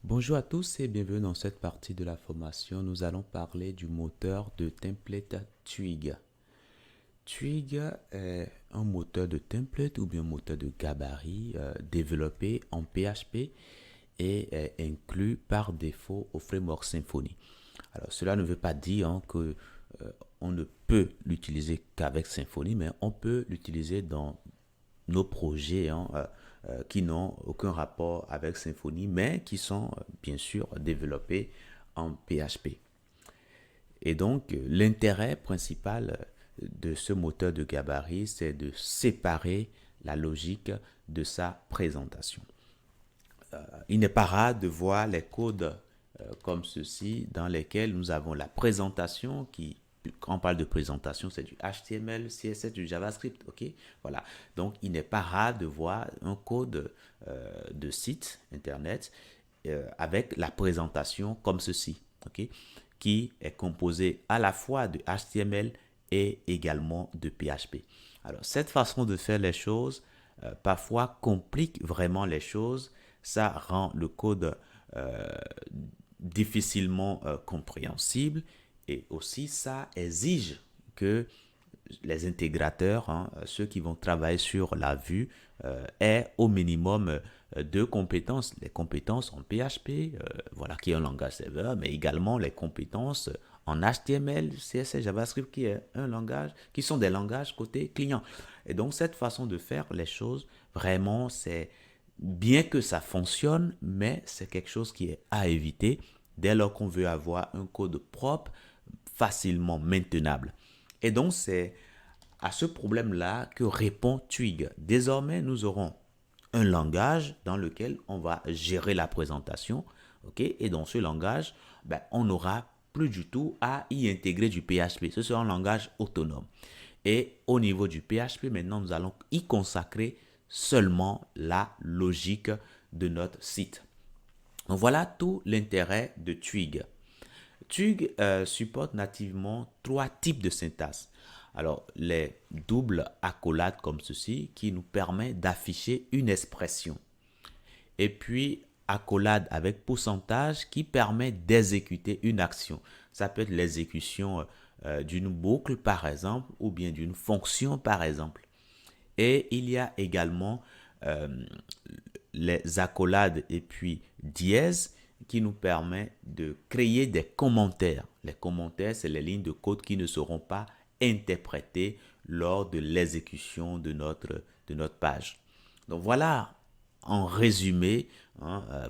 Bonjour à tous et bienvenue dans cette partie de la formation. Nous allons parler du moteur de template Twig. Twig est un moteur de template ou bien moteur de gabarit développé en PHP et est inclus par défaut au framework Symfony. Alors cela ne veut pas dire que on ne peut l'utiliser qu'avec Symfony, mais on peut l'utiliser dans nos projets qui n'ont aucun rapport avec Symfony, mais qui sont bien sûr développés en PHP. Et donc, l'intérêt principal de ce moteur de gabarit, c'est de séparer la logique de sa présentation. Il n'est pas rare de voir les codes comme ceci, dans lesquels nous avons la présentation qui, quand on parle de présentation, c'est du HTML, CSS, du JavaScript, ok? Voilà. Donc, il n'est pas rare de voir un code de site internet avec la présentation comme ceci, ok? Qui est composé à la fois de HTML et également de PHP. Alors, cette façon de faire les choses, parfois complique vraiment les choses. Ça rend le code euh, difficilement compréhensible et aussi ça exige que les intégrateurs, ceux qui vont travailler sur la vue, aient au minimum deux compétences. Les compétences en PHP, voilà, qui est un langage serveur, mais également les compétences en HTML, CSS, JavaScript, qui est un langage, qui sont des langages côté client. Et donc, cette façon de faire les choses, vraiment, c'est bien que ça fonctionne, mais c'est quelque chose qui est à éviter dès lors qu'on veut avoir un code propre, facilement maintenable. Et donc, c'est à ce problème-là que répond Twig. Désormais, nous aurons un langage dans lequel on va gérer la présentation. Okay? Et dans ce langage, on n'aura plus du tout à y intégrer du PHP. Ce sera un langage autonome. Et au niveau du PHP, maintenant, nous allons y consacrer seulement la logique de notre site. Donc voilà tout l'intérêt de Twig. Twig supporte nativement trois types de syntaxe. Alors, les doubles accolades comme ceci qui nous permet d'afficher une expression. Et puis, accolade avec pourcentage qui permet d'exécuter une action. Ça peut être l'exécution d'une boucle par exemple ou bien d'une fonction par exemple. Et il y a également euh, les accolades et puis dièse qui nous permet de créer des commentaires. Les commentaires, c'est les lignes de code qui ne seront pas interprétées lors de l'exécution de notre page. Donc voilà, en résumé,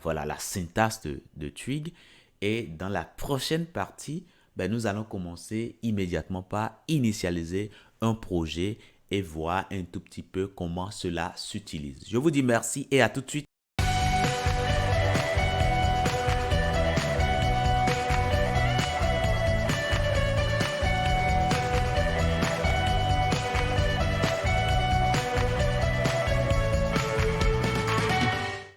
voilà la syntaxe de Twig. Et dans la prochaine partie, nous allons commencer immédiatement par initialiser un projet et voir un tout petit peu comment cela s'utilise. Je vous dis merci et à tout de suite.